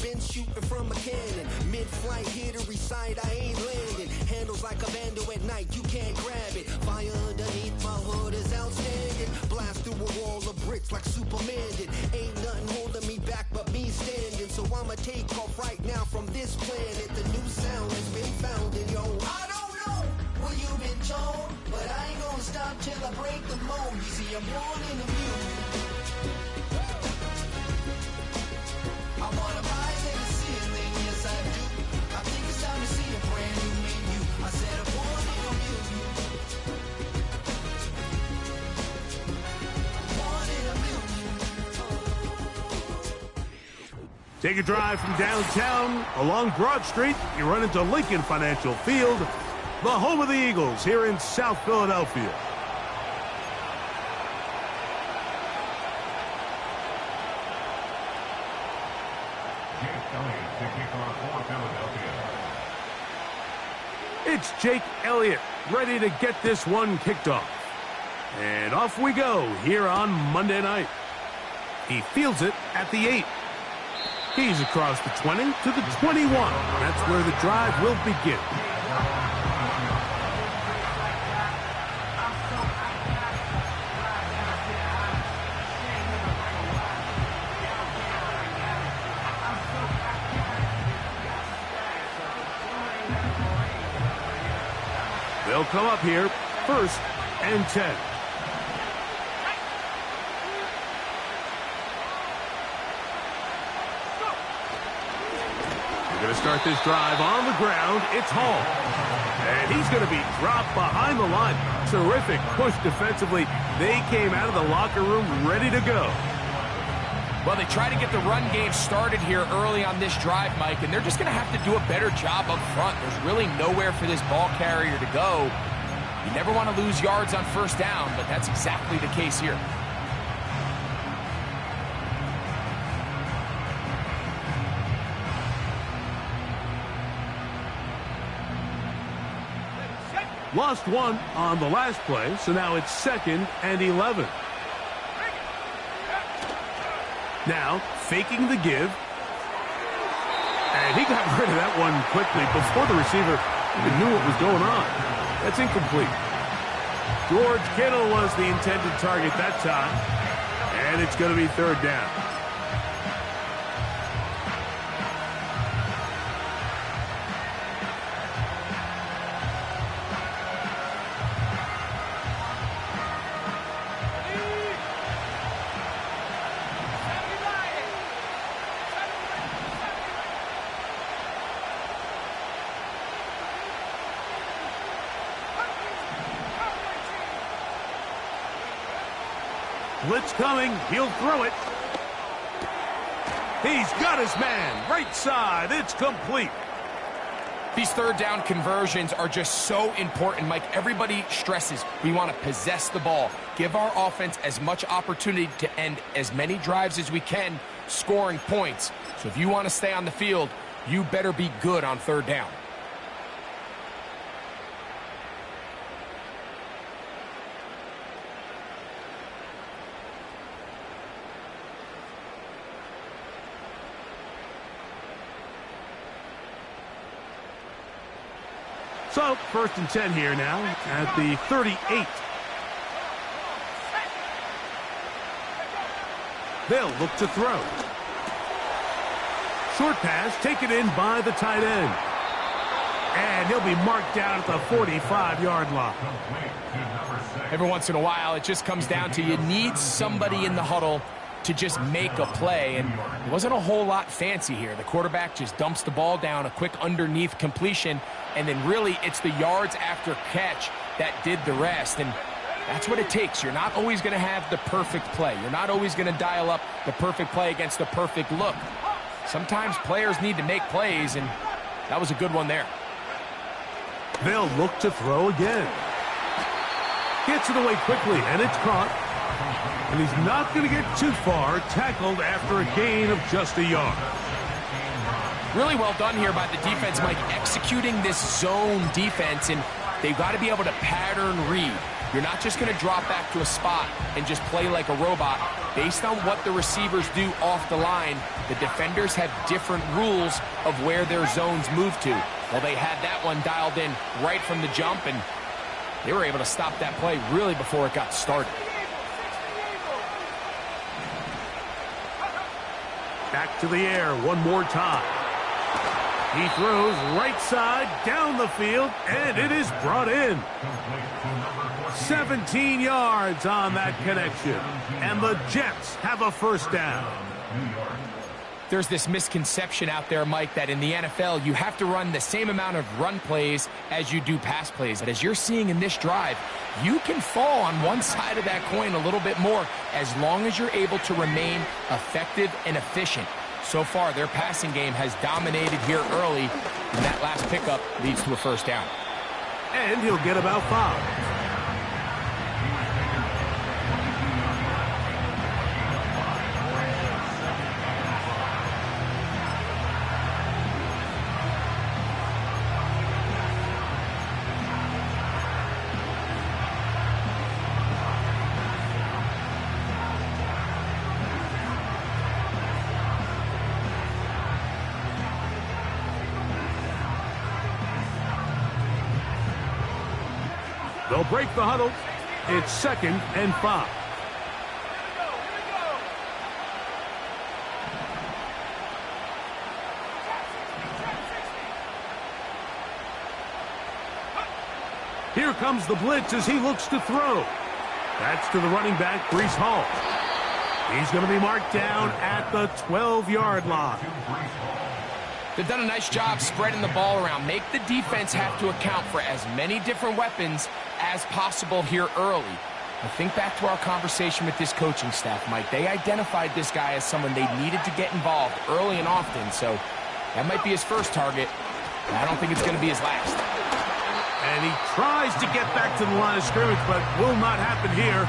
been shooting from a cannon. Mid-flight, here to recite, I ain't landing. Handles like a vandal at night, you can't grab it. Fire underneath my hood is outstanding. Blast through a wall of bricks like Superman did. Ain't nothing holding me back but me standing. So I'ma take off right now from this planet. The new sound has been founded, yo. I don't know what you've been told, but I ain't gonna stop till I break the mold. You see, I'm born in the music. I wanna rise in the ceiling, yes I do. I think it's time to see a brand new menu. I said I'm born in the music. Born in the music. Take a drive from downtown along Broad Street. You run into Lincoln Financial Field, the home of the Eagles here in South Philadelphia. It's Jake Elliott ready to get this one kicked off. And off we go here on Monday night. He fields it at the 8. He's across the 20 to the 21. That's where the drive will begin. They'll come up here, 1st and 10. They're going to start this drive on the ground. It's Hall. And he's going to be dropped behind the line. Terrific push defensively. They came out of the locker room ready to go. Well, they try to get the run game started here early on this drive, Mike, and they're just going to have to do a better job up front. There's really nowhere for this ball carrier to go. You never want to lose yards on 1st down, but that's exactly the case here. Lost one on the last play, so now it's 2nd and 11. Now, faking the give. And he got rid of that one quickly before the receiver even knew what was going on. That's incomplete. George Kittle was the intended target that time. And it's going to be 3rd down. Blitz coming. He'll throw it. He's got his man. Right side. It's complete. These 3rd down conversions are just so important, Mike. Everybody stresses we want to possess the ball, give our offense as much opportunity to end as many drives as we can, scoring points. So if you want to stay on the field, you better be good on 3rd down. So, 1st and 10 here now at the 38. They'll look to throw. Short pass taken in by the tight end. And he'll be marked down at the 45-yard line. Every once in a while, it just comes down to you need somebody in the huddle to just make a play, and it wasn't a whole lot fancy here. The quarterback just dumps the ball down, a quick underneath completion, and then really it's the yards after catch that did the rest, and that's what it takes. You're not always going to have the perfect play. You're not always going to dial up the perfect play against the perfect look. Sometimes players need to make plays, and that was a good one there. They'll look to throw again. Gets it away quickly, and it's caught. And he's not going to get too far, tackled after a gain of just a yard. Really well done here by the defense, Mike, executing this zone defense, and they've got to be able to pattern read. You're not just going to drop back to a spot and just play like a robot. Based on what the receivers do off the line, the defenders have different rules of where their zones move to. Well, they had that one dialed in right from the jump, and they were able to stop that play really before it got started. Back to the air one more time. He throws right side down the field, and it is brought in. 17 yards on that connection, and the Jets have a first down. There's this misconception out there, Mike, that in the NFL you have to run the same amount of run plays as you do pass plays. But as you're seeing in this drive, you can fall on one side of that coin a little bit more as long as you're able to remain effective and efficient. So far, their passing game has dominated here early, and that last pickup leads to a first down. And he'll get about 5. They'll break the huddle. It's 2nd and 5. Here comes the blitz as he looks to throw. That's to the running back, Breece Hall. He's going to be marked down at the 12-yard line. They've done a nice job spreading the ball around. Make the defense have to account for as many different weapons as possible here early. I think back to our conversation with this coaching staff, Mike. They identified this guy as someone they needed to get involved early and often, so that might be his first target. I don't think it's going to be his last. And he tries to get back to the line of scrimmage, but will not happen here.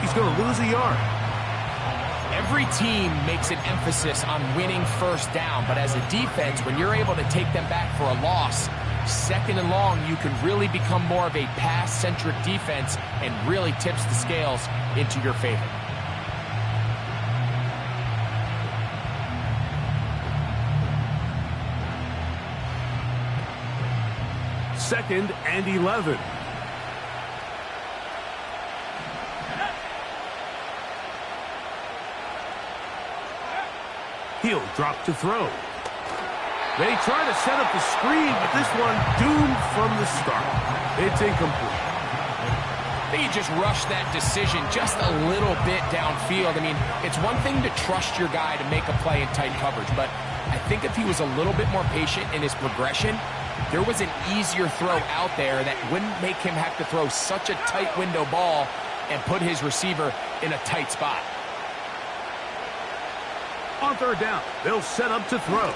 He's going to lose a yard. Every team makes an emphasis on winning first down, but as a defense, when you're able to take them back for a loss, 2nd and long, you can really become more of a pass-centric defense and really tips the scales into your favor. Second and 11. He'll drop to throw. They try to set up the screen, but this one doomed from the start. It's incomplete. They just rushed that decision just a little bit downfield. I mean, it's one thing to trust your guy to make a play in tight coverage, but I think if he was a little bit more patient in his progression, there was an easier throw out there that wouldn't make him have to throw such a tight window ball and put his receiver in a tight spot. On 3rd down, they'll set up to throw.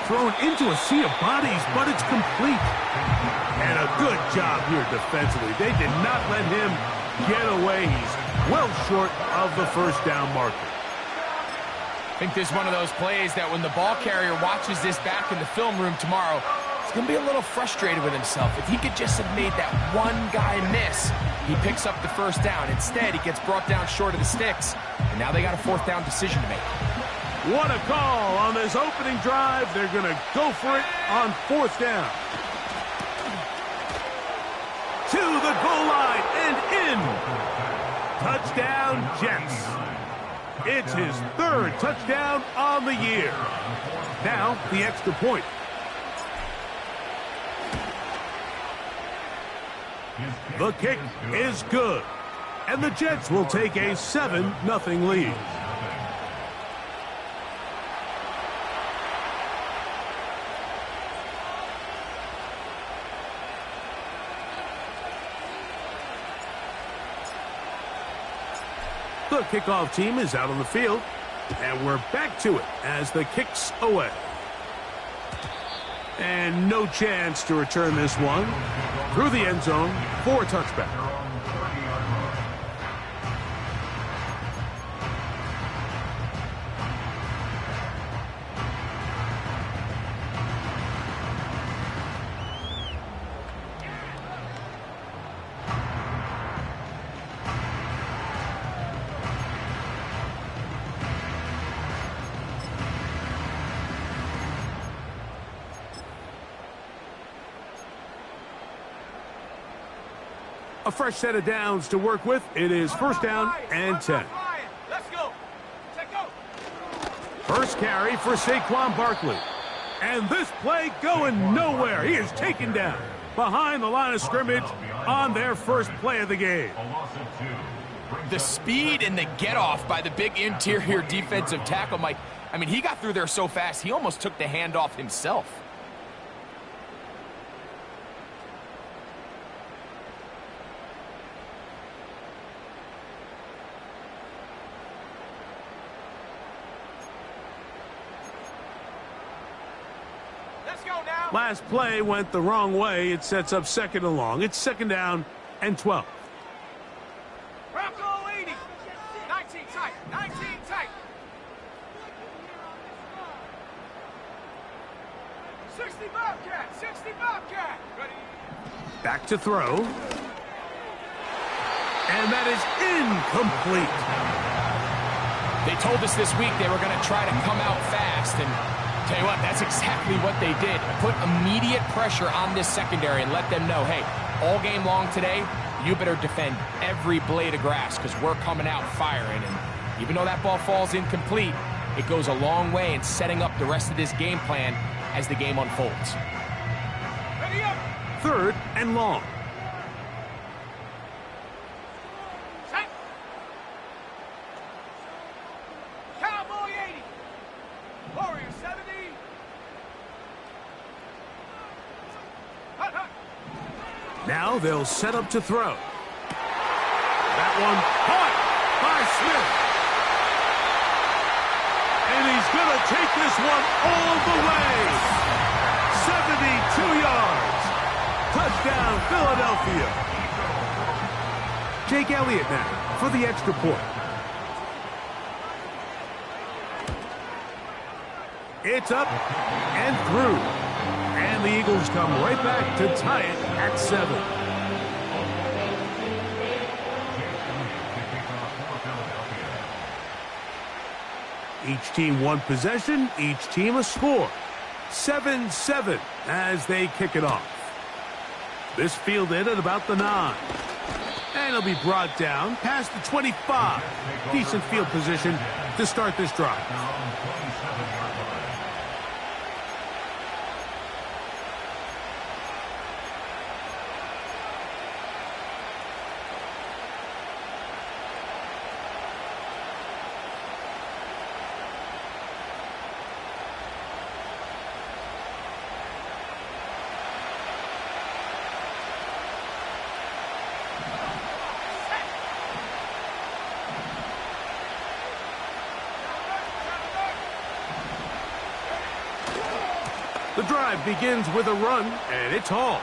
Thrown into a sea of bodies, but it's complete. And a good job here defensively. They did not let him get away. He's well short of the first down marker. I think this is one of those plays that when the ball carrier watches this back in the film room tomorrow, he's going to be a little frustrated with himself. If he could just have made that one guy miss, he picks up the first down. Instead, he gets brought down short of the sticks, and now they got a 4th down decision to make. What a call on this opening drive. They're going to go for it on 4th down. To the goal line and in. Touchdown, Jets. It's his 3rd touchdown on the year. Now, the extra point. The kick is good. And the Jets will take a 7-0 lead. The kickoff team is out on the field, and we're back to it as the kick's away. And no chance to return this one through the end zone for a touchback. A fresh set of downs to work with. It is first down and 10. Let's go. First carry for Saquon Barkley. And this play going nowhere. He is taken down behind the line of scrimmage on their first play of the game. The speed and the get-off by the big interior defensive tackle, Mike. I mean, he got through there so fast, he almost took the handoff himself. Last play went the wrong way. It sets up second and long. It's second down and 12. Bronco 80. 19 tight. 19 tight. 60 Bobcat. 60 Bobcat. Ready. Back to throw. And that is incomplete. They told us this week they were going to try to come out fast, and tell you what, that's exactly what they did. Put immediate pressure on this secondary and let them know, hey, all game long today, you better defend every blade of grass because we're coming out firing. And even though that ball falls incomplete, it goes a long way in setting up the rest of this game plan as the game unfolds. Ready up. Third and long. Set. Cowboy 80. Warrior 70. Hut, hut. Now they'll set up to throw. That one caught by Smith. And he's going to take this one all the way. 72 yards. Touchdown, Philadelphia. Jake Elliott now for the extra point. It's up and through. And the Eagles come right back to tie it at 7. Each team one possession, each team a score. 7-7 as they kick it off. This fielded at about the 9. And it'll be brought down past the 25. Decent field position to start this drive. The drive begins with a run, and it's Hall.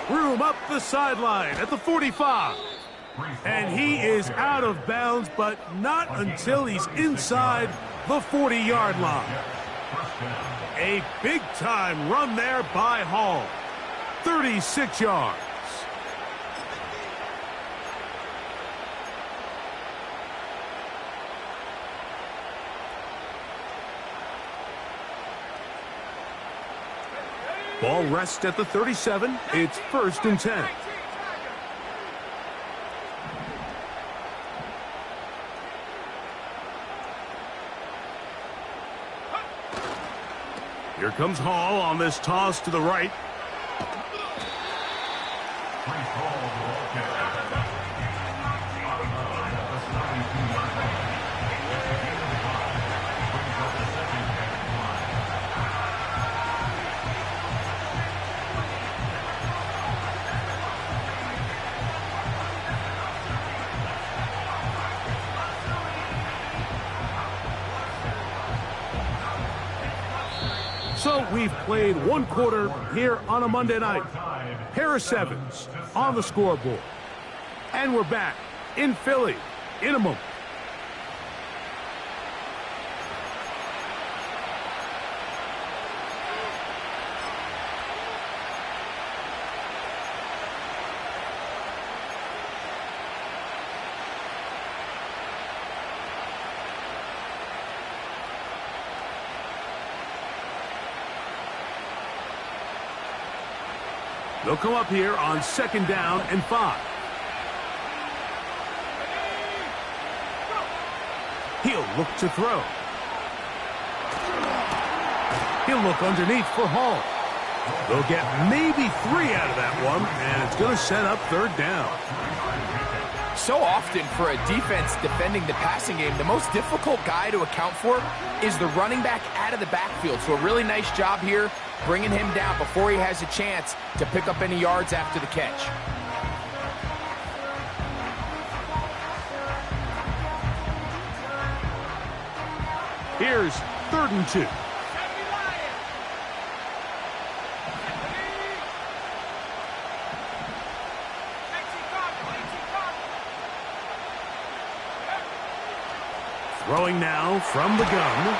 Room up the sideline at the 45. And he is out of bounds, but not until he's inside the 40-yard line. A big-time run there by Hall. 36 yards. Ball rests at the 37. It's first and 10. Here comes Hall on this toss to the right. So we've played one quarter here on a Monday night. Pair of sevens on the scoreboard. And we're back in Philly in a moment. They'll come up here on second down and 5. He'll look to throw. He'll look underneath for Hall. They'll get maybe 3 out of that one, and it's going to set up third down. So often for a defense defending the passing game, the most difficult guy to account for is the running back out of the backfield. So a really nice job here bringing him down before he has a chance to pick up any yards after the catch. Here's 3rd and 2. Throwing now from the gun.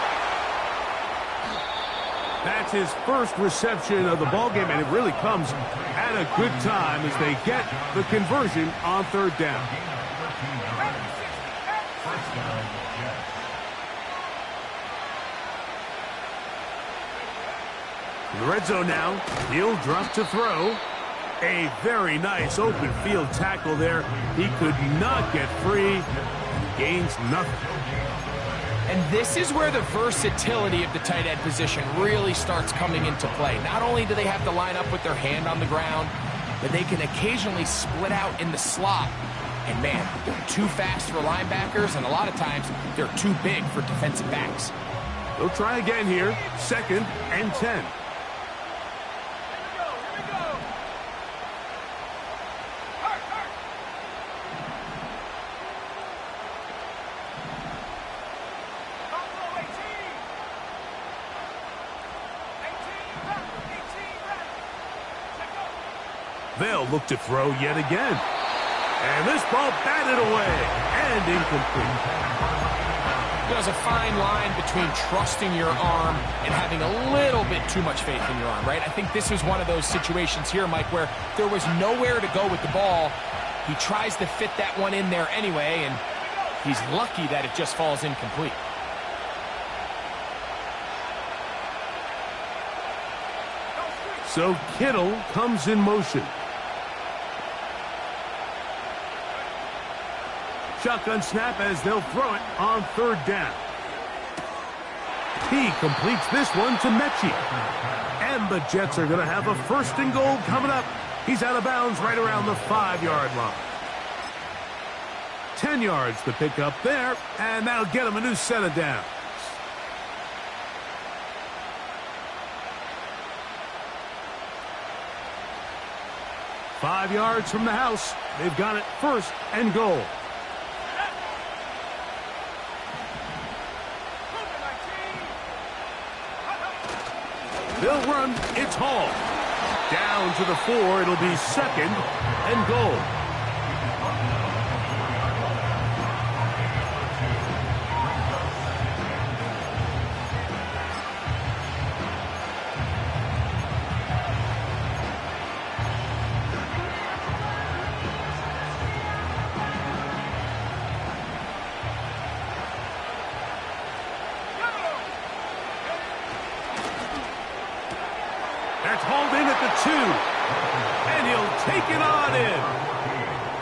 That's his first reception of the ballgame, and it really comes at a good time as they get the conversion on 3rd down. In the red zone now, he'll drop to throw. A very nice open field tackle there. He could not get free. Gains nothing. And this is where the versatility of the tight end position really starts coming into play. Not only do they have to line up with their hand on the ground, but they can occasionally split out in the slot. And man, they're too fast for linebackers, and a lot of times they're too big for defensive backs. They'll try again here. 2nd and 10. They'll look to throw yet again. And this ball batted away and incomplete. There's a fine line between trusting your arm and having a little bit too much faith in your arm, right? I think this is one of those situations here, Mike, where there was nowhere to go with the ball. He tries to fit that one in there anyway, and he's lucky that it just falls incomplete. So Kittle comes in motion. Shotgun snap as they'll throw it on 3rd down. He completes this one to Mechie. And the Jets are going to have a 1st and goal coming up. He's out of bounds right around the 5-yard line. 10 yards to pick up there, and that'll get him a new set of downs. Five yards from the house. They've got it 1st and goal. They'll run. It's Hall. Down to the 4. It'll be 2nd and goal. That's hauled in at the 2. And he'll take it on in.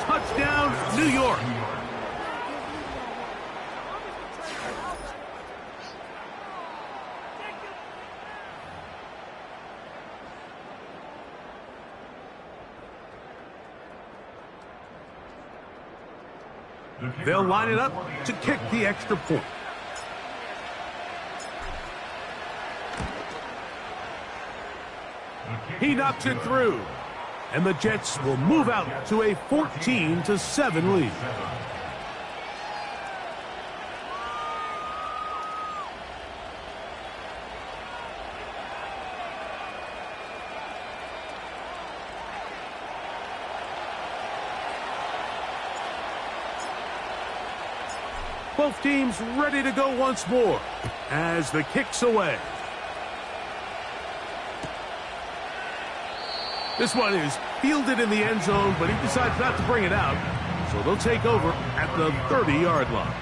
Touchdown, New York. They'll line it up to kick the extra point. He knocks it through. And the Jets will move out to a 14-7 lead. Both teams ready to go once more as the kick's away. This one is fielded in the end zone, but he decides not to bring it out. So they'll take over at the 30-yard line.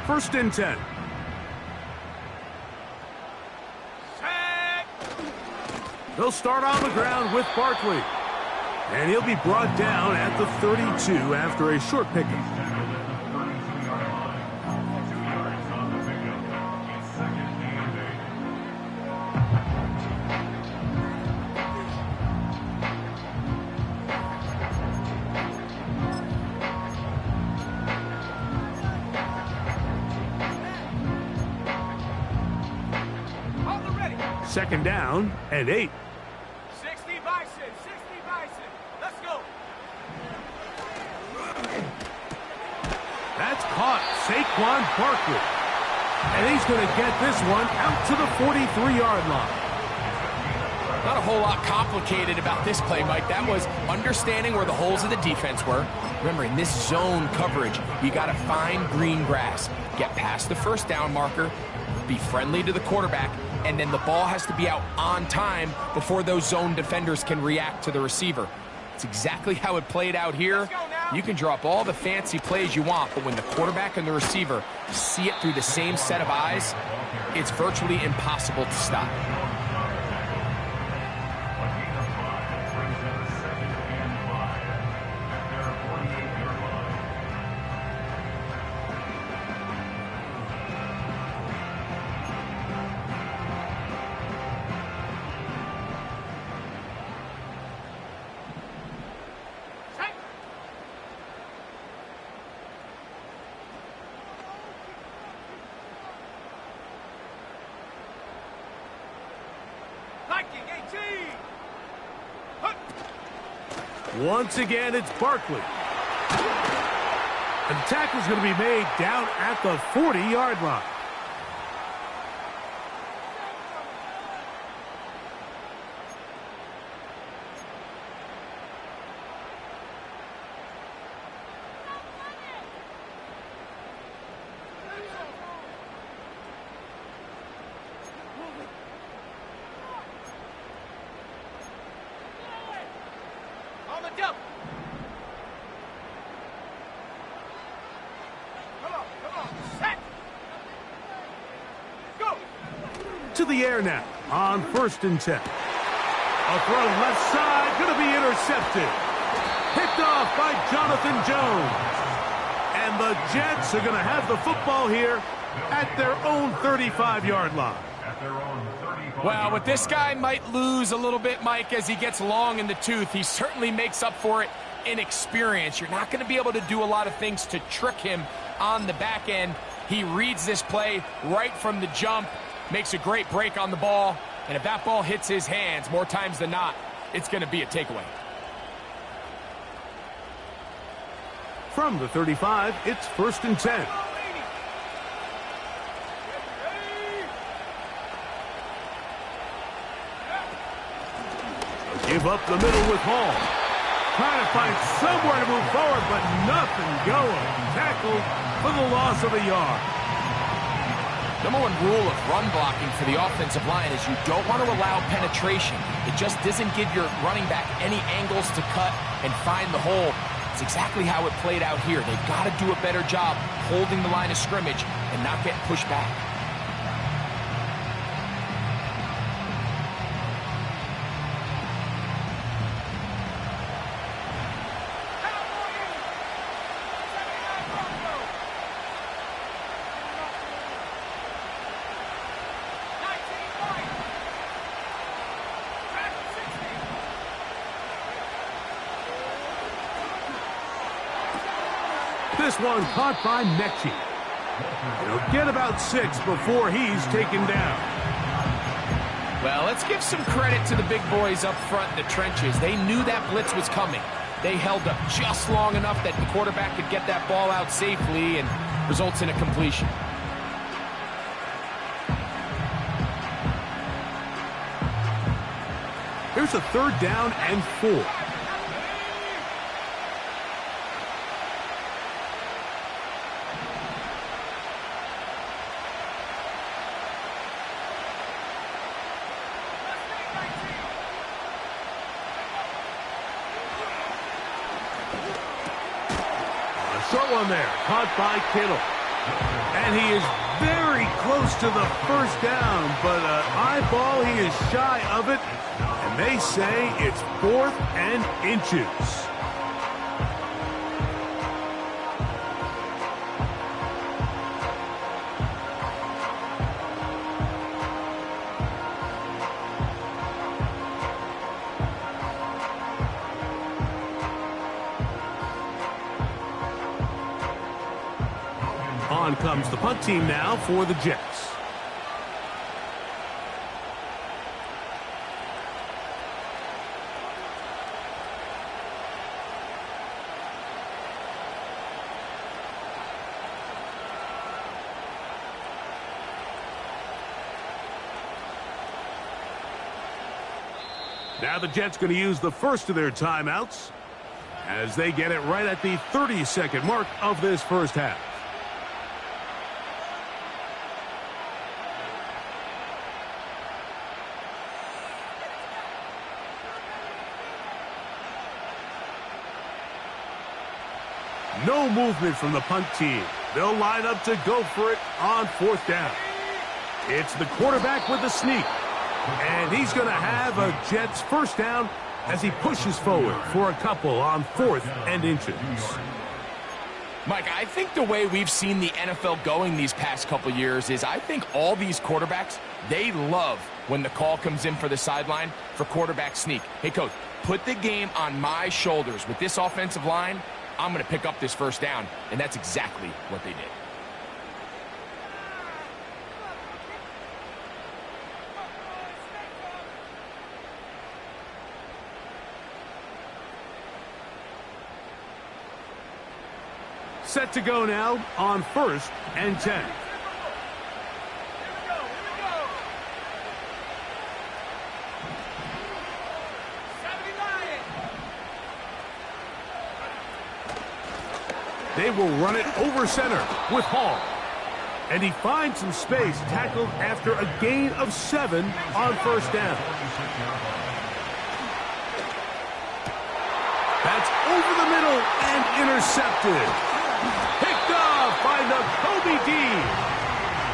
First and 10. They'll start on the ground with Barkley. And he'll be brought down at the 32 after a short pickup. Second down and 8. 60 Bison, 60 Bison. Let's go. That's caught. Saquon Barkley. And he's going to get this one out to the 43-yard line. Not a whole lot complicated about this play, Mike. That was understanding where the holes of the defense were. Remember, in this zone coverage, you got to find green grass. Get past the first down marker, be friendly to the quarterback, and then the ball has to be out on time before those zone defenders can react to the receiver. It's exactly how it played out here. You can draw up all the fancy plays you want, but when the quarterback and the receiver see it through the same set of eyes, it's virtually impossible to stop. Once again, it's Barkley. And the tackle's going to be made down at the 40-yard line. To the air now on 1st and 10. A throw left side, going to be intercepted. Picked off by Jonathan Jones. And the Jets are going to have the football here at their own 35-yard line. Well, with this guy might lose a little bit, Mike, as he gets long in the tooth. He certainly makes up for it in experience. You're not going to be able to do a lot of things to trick him on the back end. He reads this play right from the jump. Makes a great break on the ball, and if that ball hits his hands more times than not, it's going to be a takeaway. From the 35, it's 1st and 10. Give up the middle with Hall. Trying to find somewhere to move forward, but nothing going. Tackled for the loss of a yard. Number one rule of run blocking for the offensive line is you don't want to allow penetration. It just doesn't give your running back any angles to cut and find the hole. It's exactly how it played out here. They've got to do a better job holding the line of scrimmage and not getting pushed back. This one caught by Mechie. He'll get about 6 before he's taken down. Well, let's give some credit to the big boys up front in the trenches. They knew that blitz was coming. They held up just long enough that the quarterback could get that ball out safely and results in a completion. Here's a 3rd down and 4. Short one there, caught by Kittle. And he is very close to the first down, but an eyeball, he is shy of it, and they say it's 4th and inches. On comes the punt team now for the Jets. Now the Jets going to use the first of their timeouts as they get it right at the 30-second mark of this first half. No movement from the punt team. They'll line up to go for it on 4th down. It's the quarterback with the sneak. And he's going to have a Jets first down as he pushes forward for a couple on 4th and inches. Mike, I think the way we've seen the NFL going these past couple years is I think all these quarterbacks, they love when the call comes in for the sideline for quarterback sneak. Hey, coach, put the game on my shoulders. With this offensive line, I'm going to pick up this first down, and that's exactly what they did. Set to go now on 1st and 10. They will run it over center with Hall. And he finds some space, tackled after a gain of 7 on 1st down. That's over the middle and intercepted. Picked off by Kobe D.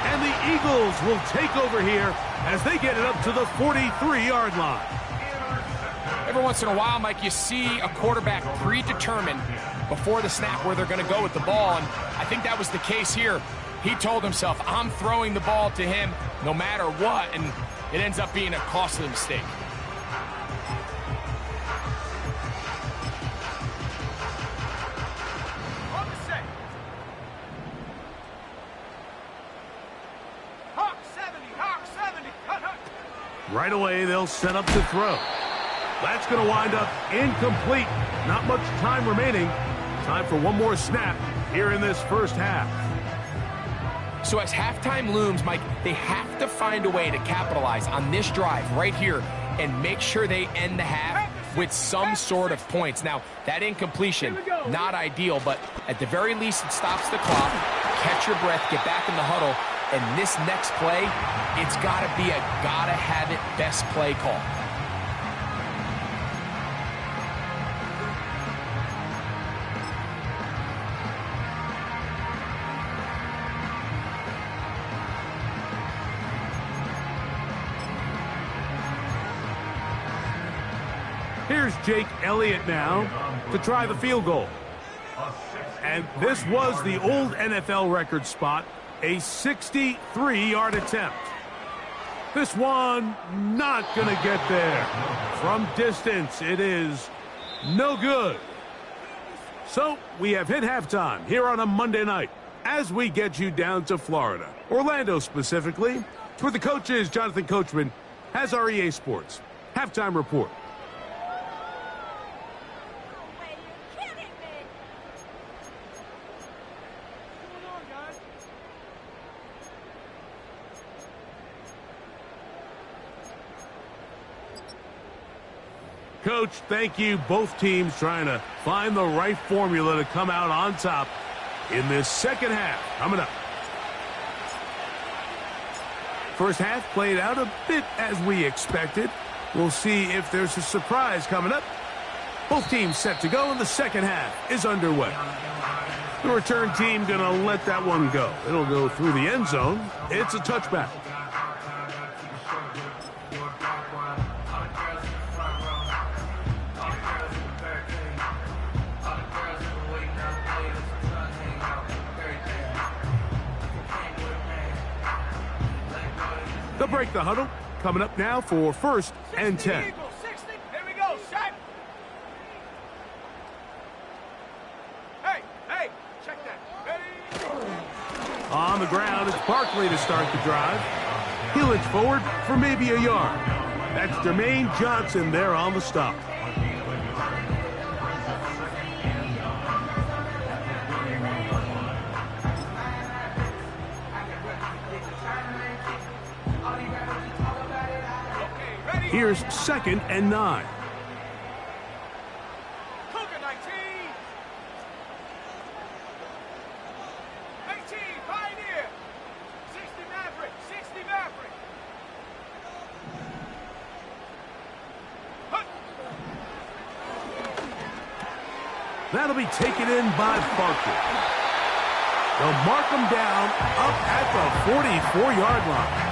And the Eagles will take over here as they get it up to the 43-yard line. Every once in a while, Mike, you see a quarterback predetermined before the snap where they're going to go with the ball, and I think that was the case here. He told himself, I'm throwing the ball to him no matter what, and it ends up being a costly mistake. Right away, they'll set up to throw. That's going to wind up incomplete. Not much time remaining. Time for one more snap here in this first half. So as halftime looms, Mike, they have to find a way to capitalize on this drive right here and make sure they end the half with some sort of points. Now, that incompletion, not ideal, but at the very least, it stops the clock. Catch your breath, get back in the huddle, and this next play, it's got to be a gotta-have-it best play call. Here's Jake Elliott now to try the field goal. And this was the old NFL record spot, a 63-yard attempt. This one not going to get there. From distance, it is no good. So we have hit halftime here on a Monday night as we get you down to Florida, Orlando specifically, where the coaches, Jonathan Coachman, has our EA Sports halftime report. Coach, thank you. Both teams trying to find the right formula to come out on top in this second half. Coming up. First half played out a bit as we expected. We'll see if there's a surprise coming up. Both teams set to go, and the second half is underway. The return team going to let that one go. It'll go through the end zone. It's a touchback. They'll break the huddle. Coming up now for 1st and 10. 60. Here we go. Shot. Hey, check that. Ready? On the ground, it's Barkley to start the drive. He'll inch forward for maybe a yard. That's Jermaine Johnson there on the stop. Here's 2nd and 9. Cougar 19. 18, Pioneer. 60 Maverick. 60 Maverick. Hut. That'll be taken in by Barkley. They'll mark him down up at the 44-yard line.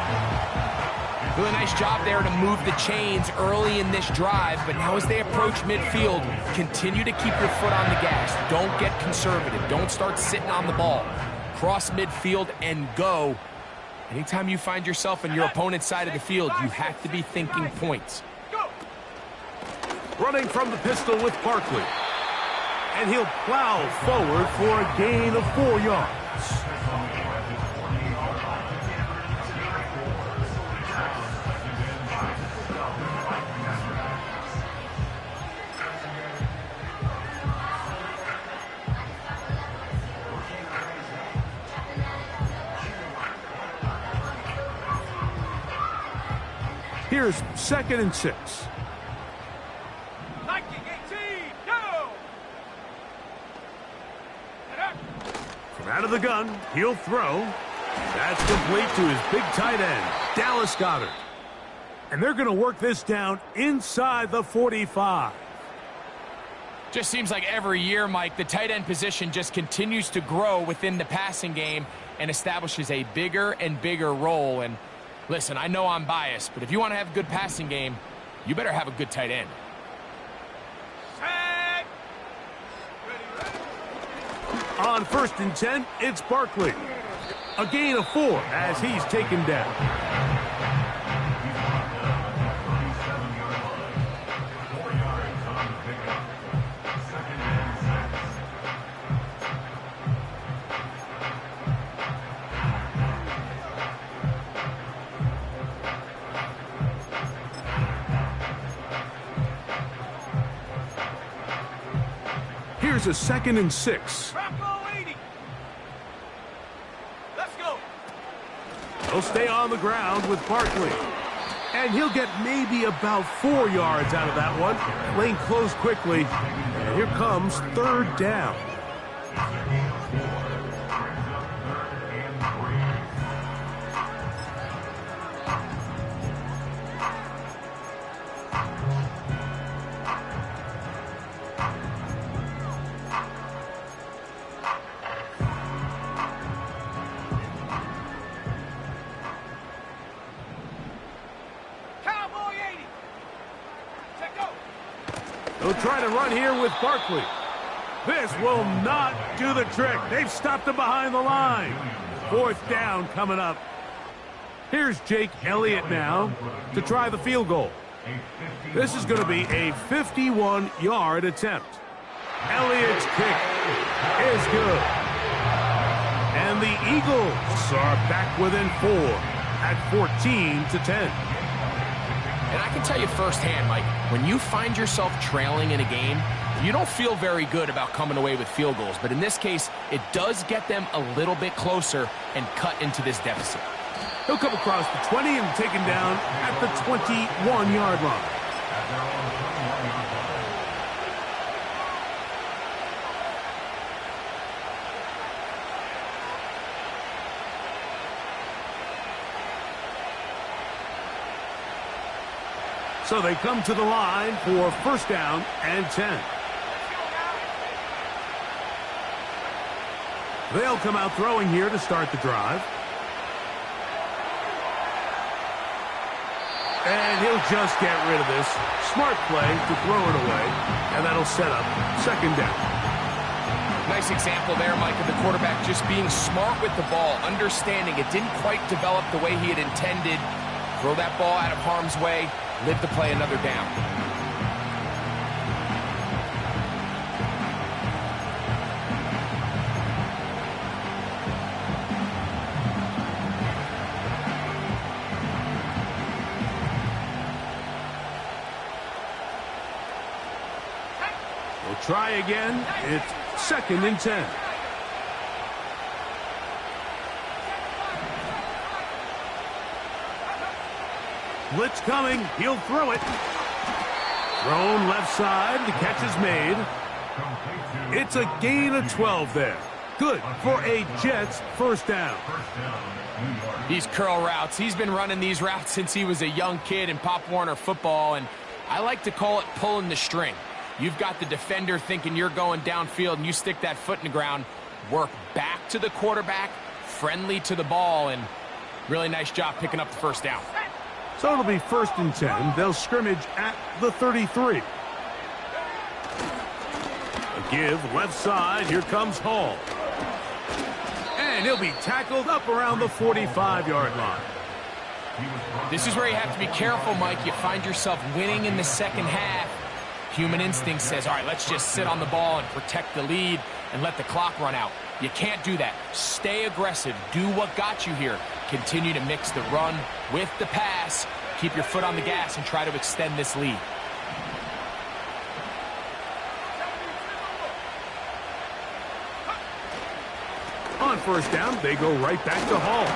Really nice job there to move the chains early in this drive, but now as they approach midfield, continue to keep your foot on the gas. Don't get conservative. Don't start sitting on the ball. Cross midfield and go. Anytime you find yourself on your opponent's side of the field, you have to be thinking points. Go. Running from the pistol with Barkley. And he'll plow forward for a gain of 4 yards. Here's 2nd and 6. Nike 18, go! From out of the gun, he'll throw. That's complete to his big tight end, Dallas Goedert. And they're going to work this down inside the 45. Just seems like every year, Mike, the tight end position just continues to grow within the passing game and establishes a bigger and bigger role. And listen, I know I'm biased, but if you want to have a good passing game, you better have a good tight end. Set. Ready. On 1st and 10, it's Barkley. A gain of 4 as he's taken down. Here's a 2nd and 6. Bravo 80. Let's go. He'll stay on the ground with Barkley. And he'll get maybe about 4 yards out of that one. Lane closed quickly. And here comes 3rd down. They'll try to run here with Barkley. This will not do the trick. They've stopped him behind the line. 4th down coming up. Here's Jake Elliott now to try the field goal. This is going to be a 51-yard attempt. Elliott's kick is good. And the Eagles are back within 4 at 14-10. And I can tell you firsthand, Mike, when you find yourself trailing in a game, you don't feel very good about coming away with field goals. But in this case, it does get them a little bit closer and cut into this deficit. He'll come across the 20 and taken down at the 21-yard line. So they come to the line for 1st down and 10. They'll come out throwing here to start the drive. And he'll just get rid of this. Smart play to throw it away, and that'll set up second down. Nice example there, Mike, of the quarterback just being smart with the ball, understanding it didn't quite develop the way he had intended. Throw that ball out of harm's way, live to play another down. We'll try again. It's second and 10. Blitz coming. He'll throw it. Thrown left side. The catch is made. It's a gain of 12 there. Good for a Jets first down. These curl routes, he's been running these routes since he was a young kid in Pop Warner football, and I like to call it pulling the string. You've got the defender thinking you're going downfield, and you stick that foot in the ground, work back to the quarterback, friendly to the ball, and really nice job picking up the first down. So it'll be first and 10. They'll scrimmage at the 33. A give left side. Here comes Hall. And he'll be tackled up around the 45-yard line. This is where you have to be careful, Mike. You find yourself winning in the second half. Human instinct says, all right, let's just sit on the ball and protect the lead and let the clock run out. You can't do that. Stay aggressive. Do what got you here. Continue to mix the run with the pass. Keep your foot on the gas and try to extend this lead. On first down, they go right back to Hall.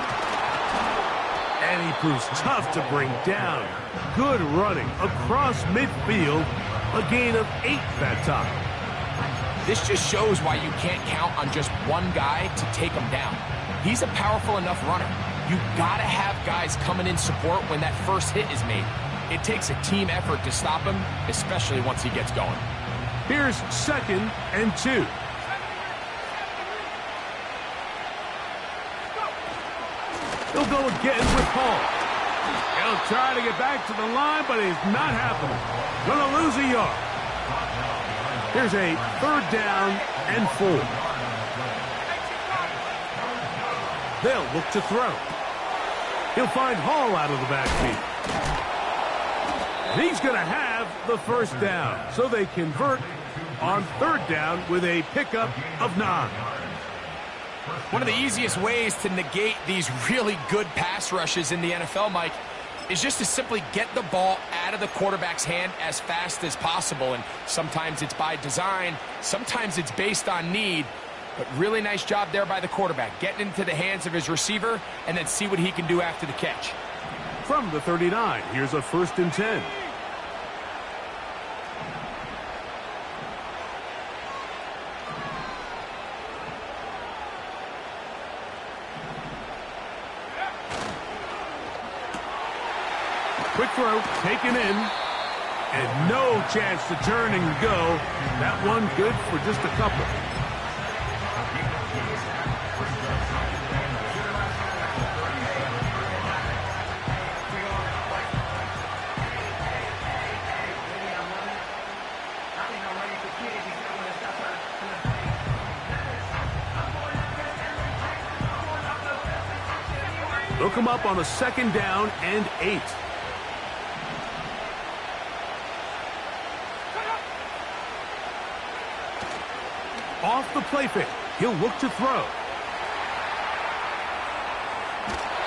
And he proves tough to bring down. Good running across midfield. A gain of 8 that time. This just shows why you can't count on just one guy to take him down. He's a powerful enough runner. You gotta have guys coming in support when that first hit is made. It takes a team effort to stop him, especially once he gets going. Here's second and 2. He'll go again with Hall. He'll try to get back to the line, but it's not happening. Gonna lose a yard. Here's a third down and 4. They'll look to throw. He'll find Hall out of the backfield. And he's going to have the first down. So they convert on third down with a pickup of 9. One of the easiest ways to negate these really good pass rushes in the NFL, Mike, is just to simply get the ball out of the quarterback's hand as fast as possible. And sometimes it's by design, sometimes it's based on need. But really nice job there by the quarterback, getting into the hands of his receiver and then see what he can do after the catch. From the 39, here's a first and 10. Quick throw, taken in, and no chance to turn and go. That one good for just a couple. They'll come up on a second down and 8. Off the play fake. He'll look to throw.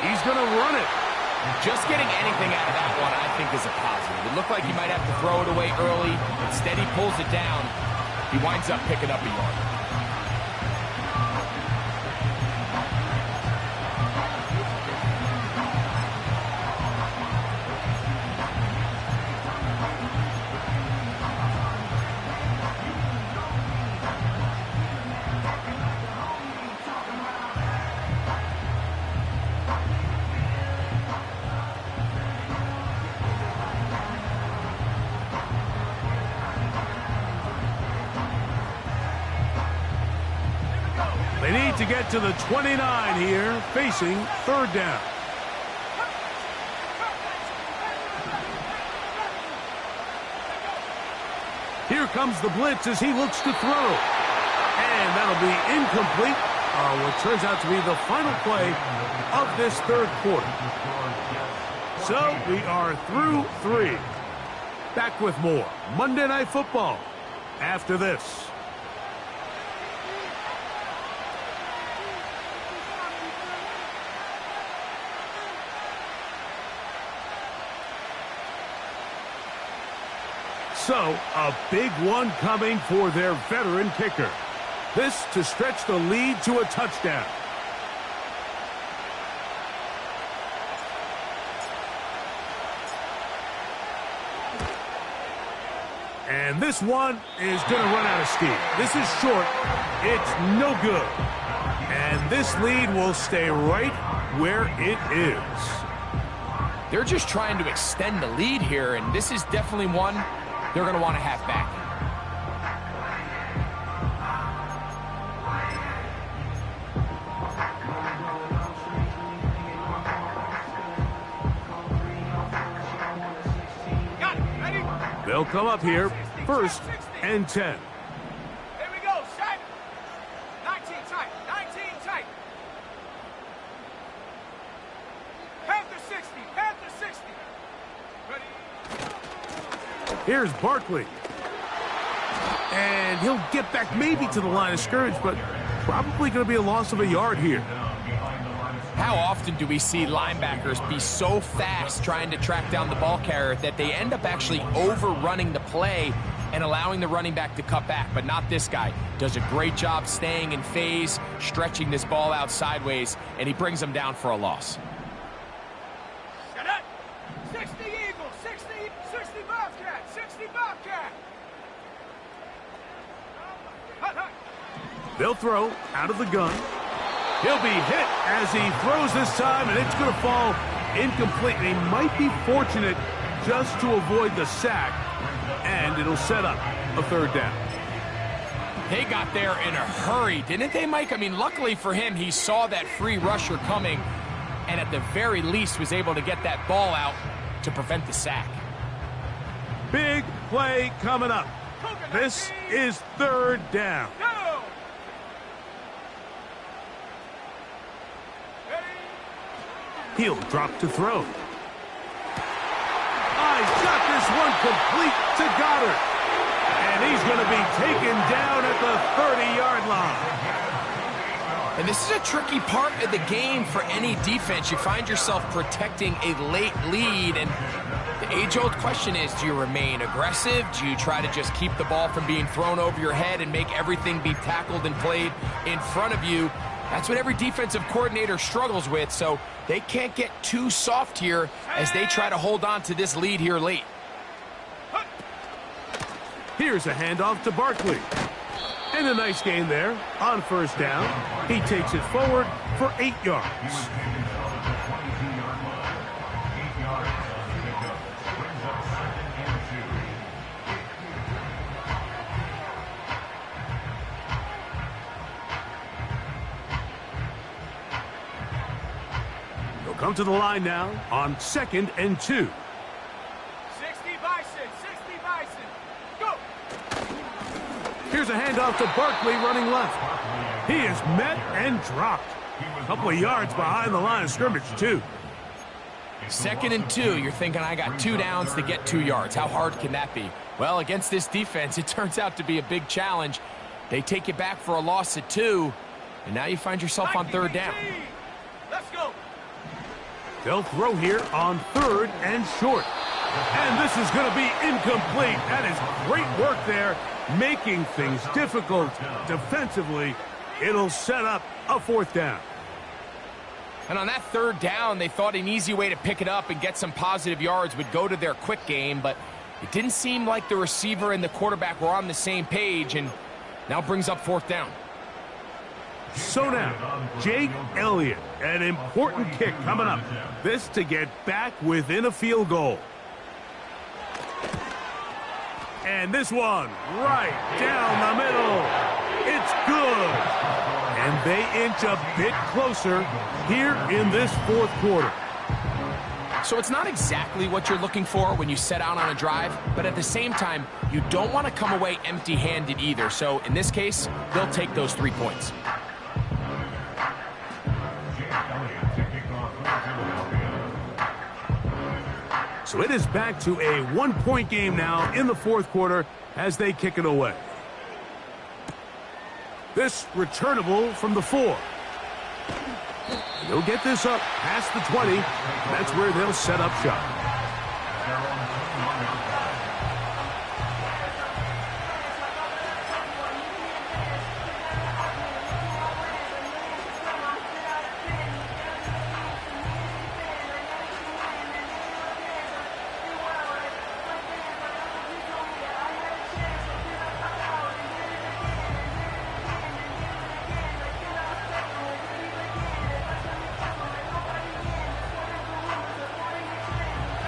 He's going to run it. Just getting anything out of that one, I think, is a positive. It looked like he might have to throw it away early. Instead, he pulls it down. He winds up picking up a yard. need to get to the 29 here, facing third down. Here comes the blitz as he looks to throw. And that'll be incomplete. What turns out to be the final play of this third quarter. So we are through 3. Back with more Monday Night Football after this. So, a big one coming for their veteran kicker. This to stretch the lead to a touchdown. And this one is going to run out of steam. This is short. It's no good. And this lead will stay right where it is. They're just trying to extend the lead here, and this is definitely one they're going to want to have back. They'll come up here, 1st and 10. Here we go, set. 19 tight, 19 tight. Panther 60, Panther 60. Ready? Here's Barkley. And he'll get back maybe to the line of scrimmage, but probably going to be a loss of a yard here. How often do we see linebackers be so fast trying to track down the ball carrier that they end up actually overrunning the play and allowing the running back to cut back? But not this guy. Does a great job staying in phase, stretching this ball out sideways, and he brings them down for a loss. Set it. 60 Eagle, 60 Bobcat, 60 Bobcat. Hut, hut. They'll throw out of the gun. He'll be hit as he throws this time, and it's going to fall incomplete. He might be fortunate just to avoid the sack, and it'll set up a third down. They got there in a hurry, didn't they, Mike? I mean, luckily for him, he saw that free rusher coming, and at the very least was able to get that ball out to prevent the sack. Big play coming up. This is third down. He'll drop to throw. He's got this one complete to Goddard. And he's going to be taken down at the 30-yard line. And this is a tricky part of the game for any defense. You find yourself protecting a late lead, and the age-old question is, do you remain aggressive? Do you try to just keep the ball from being thrown over your head and make everything be tackled and played in front of you? That's what every defensive coordinator struggles with, so they can't get too soft here as they try to hold on to this lead here late. Here's a handoff to Barkley. And a nice gain there on first down. He takes it forward for 8 yards. Come to the line now on 2nd and 2. 60 Bison, 60 Bison. Go! Here's a handoff to Barkley running left. He is met and dropped. A couple of yards behind the line of scrimmage, too. 2nd and 2, you're thinking, I got 2 downs to get 2 yards. How hard can that be? Well, against this defense, it turns out to be a big challenge. They take you back for a loss at 2, and now you find yourself on 3rd down. Let's go. They'll throw here on 3rd and short. And this is going to be incomplete. That is great work there, making things difficult defensively. It'll set up a 4th down. And on that 3rd down, they thought an easy way to pick it up and get some positive yards would go to their quick game, but it didn't seem like the receiver and the quarterback were on the same page, and now brings up 4th down. So now, Jake Elliott, an important kick coming up. This to get back within a field goal. And this one right down the middle. It's good. And they inch a bit closer here in this fourth quarter. So it's not exactly what you're looking for when you set out on a drive, but at the same time, you don't want to come away empty-handed either. So in this case, they'll take those 3 points. So it is back to a 1-point game now in the fourth quarter as they kick it away. This returnable from the 4. They'll get this up past the 20. That's where they'll set up shop.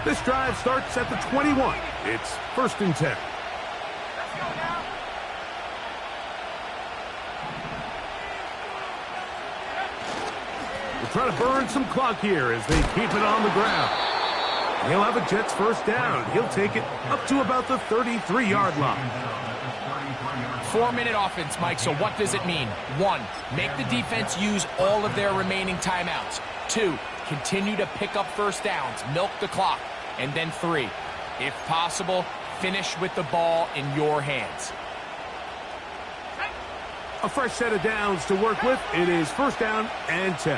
This drive starts at the 21. It's 1st and 10. We'll try to burn some clock here as they keep it on the ground. He'll have a Jets first down. He'll take it up to about the 33-yard line. 4-minute offense, Mike, so what does it mean? 1, make the defense use all of their remaining timeouts. 2, continue to pick up first downs, milk the clock. And then 3, if possible, finish with the ball in your hands. A fresh set of downs to work with. It is 1st down and 10.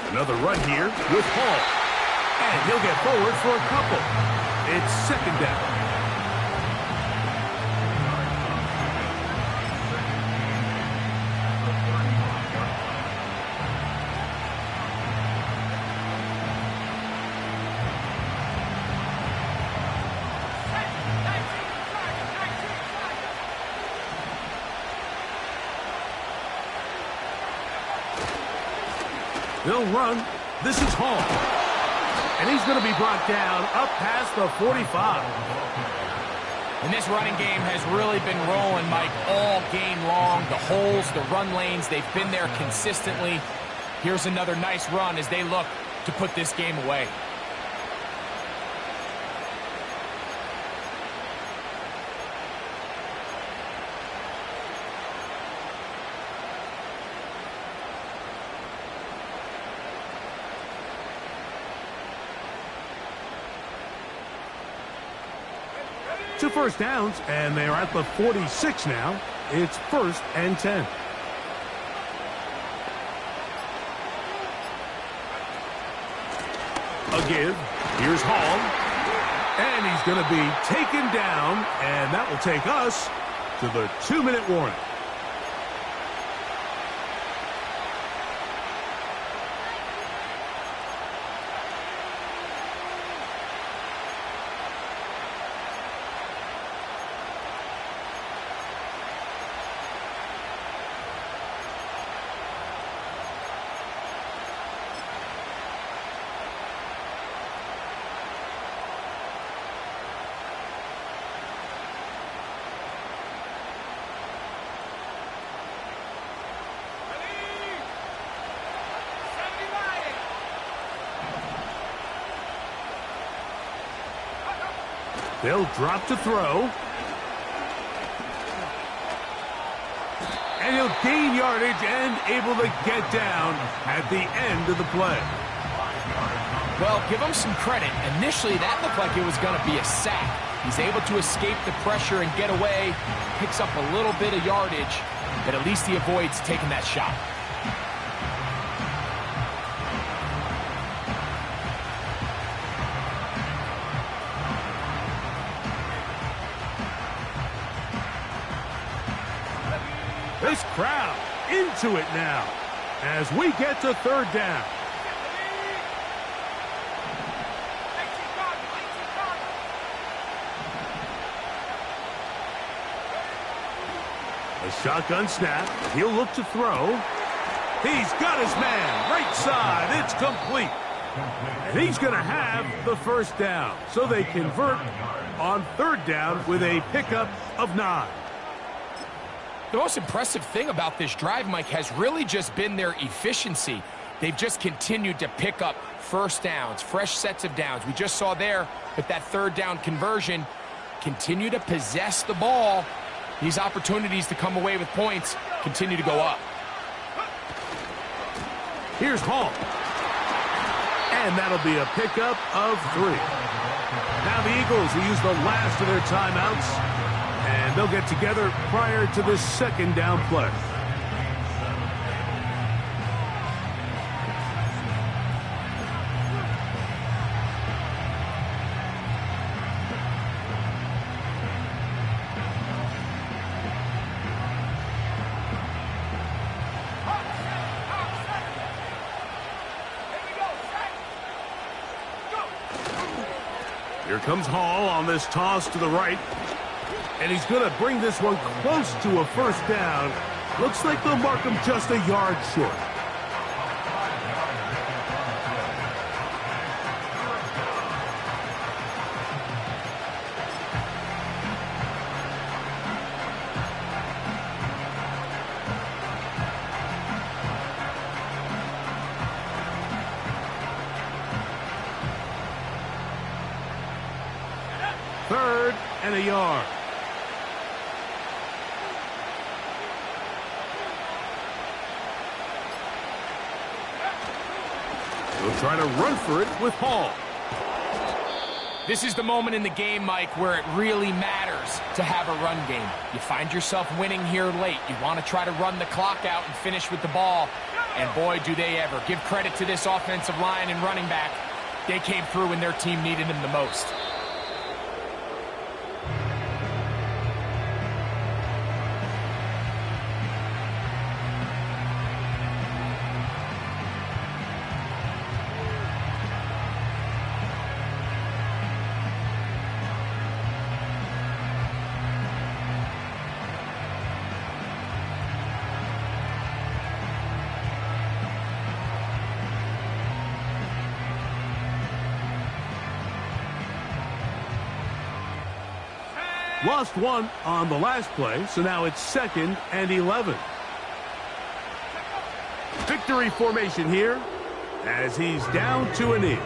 Another run here with Hall. And he'll get forward for a couple. It's 2nd down. They'll run. This is Hall. And he's going to be brought down up past the 45. And this running game has really been rolling, Mike, all game long. The holes, the run lanes, they've been there consistently. Here's another nice run as they look to put this game away. Two first downs, and they're at the 46 now. It's 1st and 10. A give. Here's Hall. And he's going to be taken down, and that will take us to the 2-minute warning. They'll drop to throw. And he'll gain yardage and able to get down at the end of the play. Well, give him some credit. Initially, that looked like it was going to be a sack. He's able to escape the pressure and get away. Picks up a little bit of yardage, but at least he avoids taking that shot. This crowd into it now as we get to 3rd down. A shotgun snap. He'll look to throw. He's got his man. Right side. It's complete. And he's going to have the first down. So they convert on third down with a pickup of 9. The most impressive thing about this drive, Mike, has really just been their efficiency. They've just continued to pick up first downs, fresh sets of downs. We just saw there with that third down conversion, continue to possess the ball. These opportunities to come away with points continue to go up. Here's Hall. And that'll be a pickup of 3. Now the Eagles will use the last of their timeouts, and they'll get together prior to this second down play. Here comes Hall on this toss to the right. And he's going to bring this one close to a first down. Looks like they'll mark him just a yard short. Third and a yard. They'll try to run for it with Hall. This is the moment in the game, Mike, where it really matters to have a run game. You find yourself winning here late. You want to try to run the clock out and finish with the ball. And boy, do they ever. Give credit to this offensive line and running back. They came through when their team needed them the most. Lost one on the last play, so now it's 2nd and 11. Victory formation here as he's down to a knee.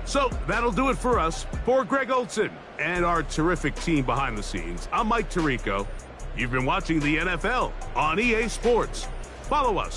So that'll do it for us. For Greg Olson and our terrific team behind the scenes, I'm Mike Tirico. You've been watching the NFL on EA Sports. Follow us